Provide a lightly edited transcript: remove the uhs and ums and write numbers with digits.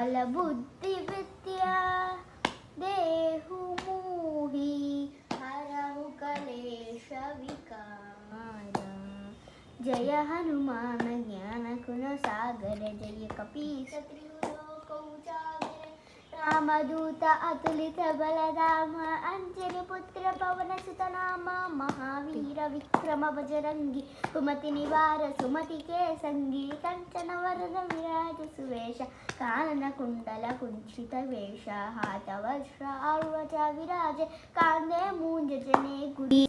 बलबुद्धिविद्या देहु मोहि हरहु कलेश विकार। जय हनुमान ज्ञान गुण सागर जय कपीस त्रिलोक उजागर। रामदूत अतुलित बलधाम अंजनी पुत्र पवन सुत नाम। महावीर विक्रम बजरंगी कुमति निवार सुमति के संगी। कंचन वरद विराज सुवेश कानन कुंडल कुंचित वेश। हाथ वज्र ध्वजा विराज कांधे मूंज जने गुड़ी।